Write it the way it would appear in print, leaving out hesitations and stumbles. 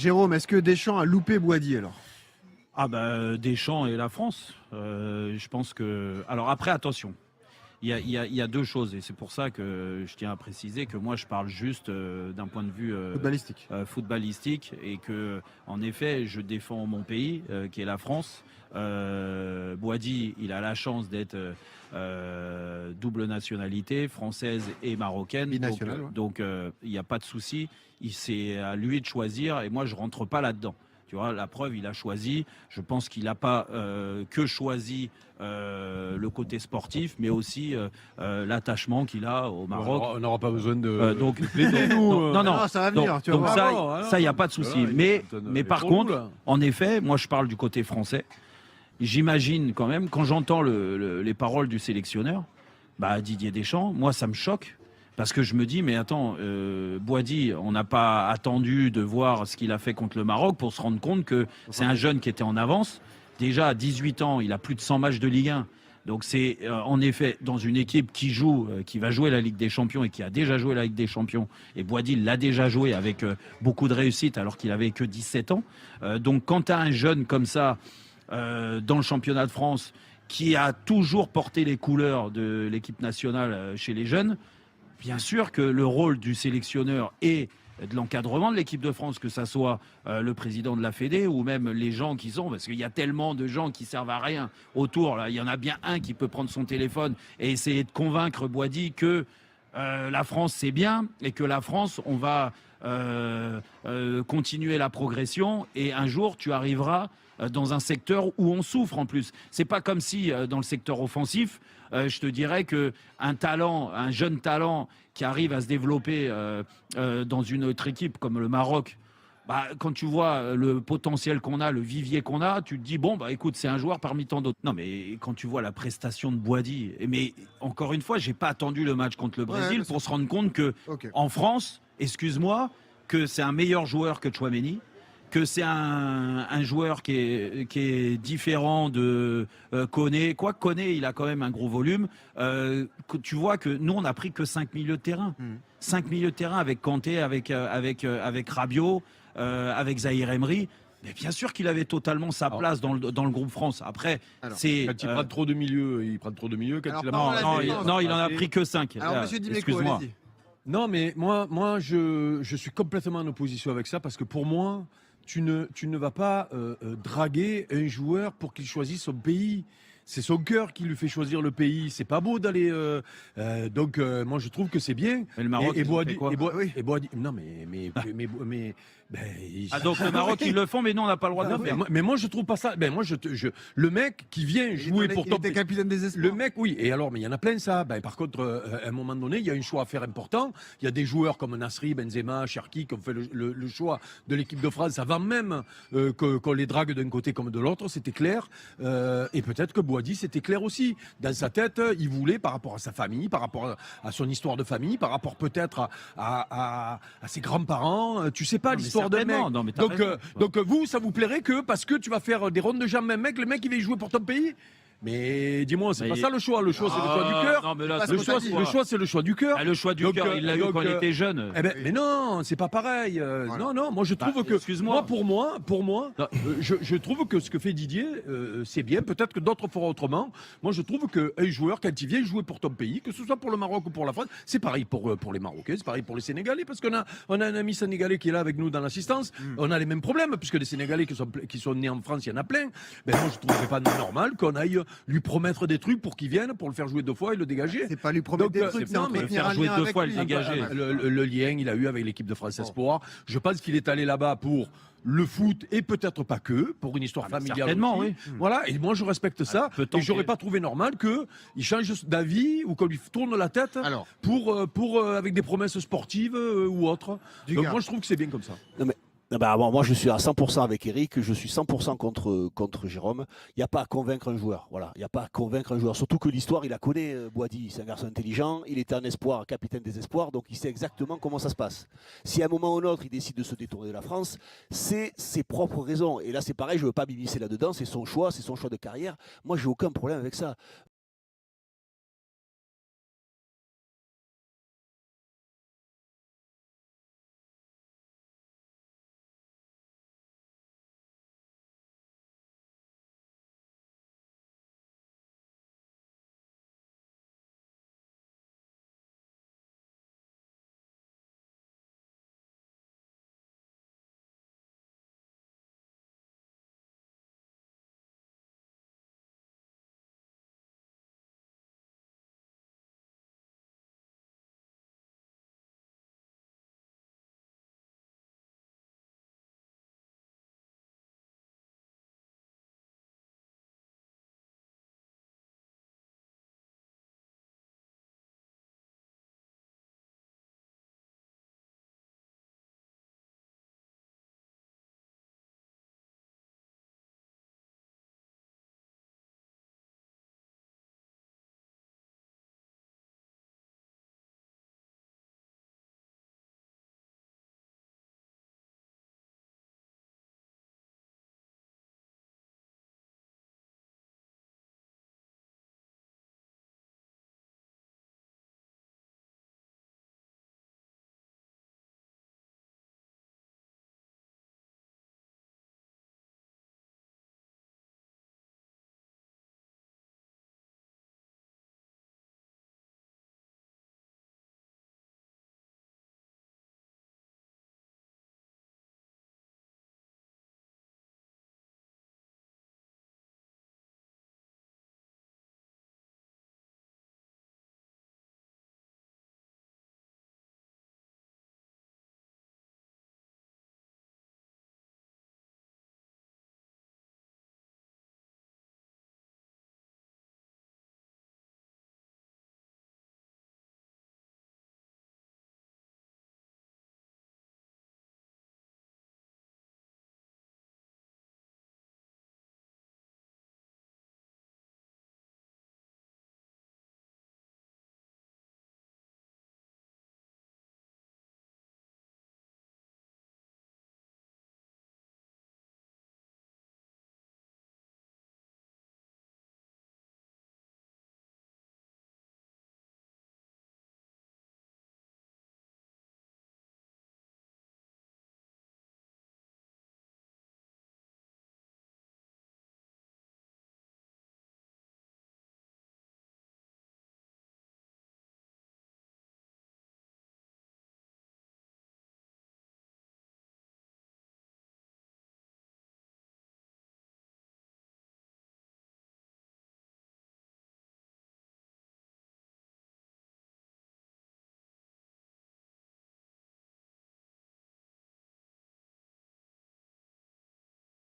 Jérôme, est-ce que Deschamps a loupé Boady alors? Ah bah Deschamps et la France. Je pense que. Alors après, attention. Il y a deux choses et c'est pour ça que je tiens à préciser que moi je parle juste d'un point de vue Footballistique. footballistique et que en effet je défends mon pays qui est la France. Boady, il a la chance d'être double nationalité, française et marocaine. Binational, ouais. Donc il n'y a pas de souci. C'est à lui de choisir et moi je rentre pas là-dedans. Tu vois, la preuve, il a choisi. Je pense qu'il n'a pas que choisi le côté sportif, mais aussi l'attachement qu'il a au Maroc. On n'aura pas besoin de. Donc, nous, non, Ah, ça va venir, tu vas donc voir. ça, il n'y a pas de souci. Mais par contre, en effet, moi, je parle du côté français. J'imagine quand même, quand j'entends les paroles du sélectionneur, Didier Deschamps, moi, ça me choque. Parce que je me dis, mais attends, Boady, on n'a pas attendu de voir ce qu'il a fait contre le Maroc pour se rendre compte que c'est un jeune qui était en avance. Déjà, à 18 ans, il a plus de 100 matchs de Ligue 1. Donc c'est en effet dans une équipe qui joue, qui va jouer la Ligue des Champions et qui a déjà joué la Ligue des Champions. Et Boady l'a déjà joué avec beaucoup de réussite alors qu'il avait que 17 ans. Donc quand tu as un jeune comme ça dans le championnat de France qui a toujours porté les couleurs de l'équipe nationale chez les jeunes, bien sûr que le rôle du sélectionneur et de l'encadrement de l'équipe de France, que ça soit le président de la Fédé ou même les gens qui sont, parce qu'il y a tellement de gens qui servent à rien autour, là, il y en a bien un qui peut prendre son téléphone et essayer de convaincre Boady que la France c'est bien et que la France on va continuer la progression et un jour tu arriveras dans un secteur où on souffre en plus. C'est pas comme si dans le secteur offensif, je te dirais que un jeune talent qui arrive à se développer dans une autre équipe comme le Maroc, quand tu vois le potentiel qu'on a, le vivier qu'on a, tu te dis bon écoute, c'est un joueur parmi tant d'autres. Non mais quand tu vois la prestation de Boady, mais encore une fois, j'ai pas attendu le match contre le Brésil pour se rendre compte que en France, excuse-moi, que c'est un meilleur joueur que Tchouaméni, que c'est un joueur qui est différent de Koné. Quoique Koné, il a quand même un gros volume. Tu vois que nous, on n'a pris que 5 milieux de terrain. 5 milieux de terrain avec Kanté, avec Rabiot, avec Zahir Emery. Mais bien sûr qu'il avait totalement sa place dans le groupe France. Après, c'est... Quand il prend trop de milieux, Non, il en a pris que 5. Alors, monsieur Dimeco, excuse-moi. allez-y. Non, mais moi je suis complètement en opposition avec ça parce que pour moi, tu ne vas pas draguer un joueur pour qu'il choisisse son pays. C'est son cœur qui lui fait choisir le pays. C'est pas beau d'aller. Donc, moi, je trouve que c'est bien. Mais le Maroc, et Boady, quoi non, donc le Maroc, ils le font, mais nous, on n'a pas le droit de le faire. mais moi, je trouve pas ça. Ben, moi, le mec qui vient jouer pour ton pays. Capitaine des espoirs. Le mec, oui. Et alors, mais il y en a plein, ça. Par contre, à un moment donné, il y a un choix à faire important. Il y a des joueurs comme Nasri, Benzema, Cherki qui ont fait le choix de l'équipe de France avant même qu'on les drague d'un côté comme de l'autre. C'était clair. Et peut-être que Boady, c'était clair aussi. Dans sa tête, il voulait, par rapport à sa famille, par rapport à son histoire de famille, par rapport peut-être à ses grands-parents. Tu sais pas l'histoire de mec. Donc vous, ça vous plairait que parce que tu vas faire des rondes de jambes, même mec, le mec il va y jouer pour ton pays? Mais dis-moi, c'est pas ça le choix. Le choix, c'est le choix du cœur. Non, mais là, le choix, c'est le choix du cœur. Le choix du cœur, il l'a eu quand il était jeune. Mais non, c'est pas pareil. Non, moi je trouve que. Excuse-moi. Pour moi, je trouve que ce que fait Didier, c'est bien. Peut-être que d'autres feront autrement. Moi, je trouve qu'un joueur, quand il vient jouer pour ton pays, que ce soit pour le Maroc ou pour la France, c'est pareil pour les Marocains, c'est pareil pour les Sénégalais, parce qu'on a un ami sénégalais qui est là avec nous dans l'assistance. On a les mêmes problèmes, puisque les Sénégalais qui sont nés en France, il y en a plein. Ben moi, je trouverais pas normal qu'on aille lui promettre des trucs pour qu'il vienne, pour le faire jouer 2 fois et le dégager. C'est pas lui promettre des trucs, c'est entretenir un jouer lien 2 avec fois et lui. le dégager. Le lien, il a eu avec l'équipe de France Espoir. Je pense qu'il est allé là-bas pour le foot et peut-être pas que, pour une histoire familiale. Certainement, aussi. oui. Voilà, et moi je respecte ça. Et j'aurais pas trouvé normal qu'il change d'avis ou qu'on lui tourne la tête pour avec des promesses sportives ou autres. Donc moi je trouve que c'est bien comme ça. Non, mais moi, je suis à 100% avec Eric, je suis 100% contre Jérôme. Il n'y a pas à convaincre un joueur. Voilà. Il n'y a pas à convaincre un joueur. Surtout que l'histoire, il la connaît, Boady. C'est un garçon intelligent. Il était en espoir, capitaine des espoirs, donc il sait exactement comment ça se passe. Si à un moment ou un autre, il décide de se détourner de la France, c'est ses propres raisons. Et là, c'est pareil, je ne veux pas m'immiscer là-dedans. C'est son choix de carrière. Moi, j'ai aucun problème avec ça.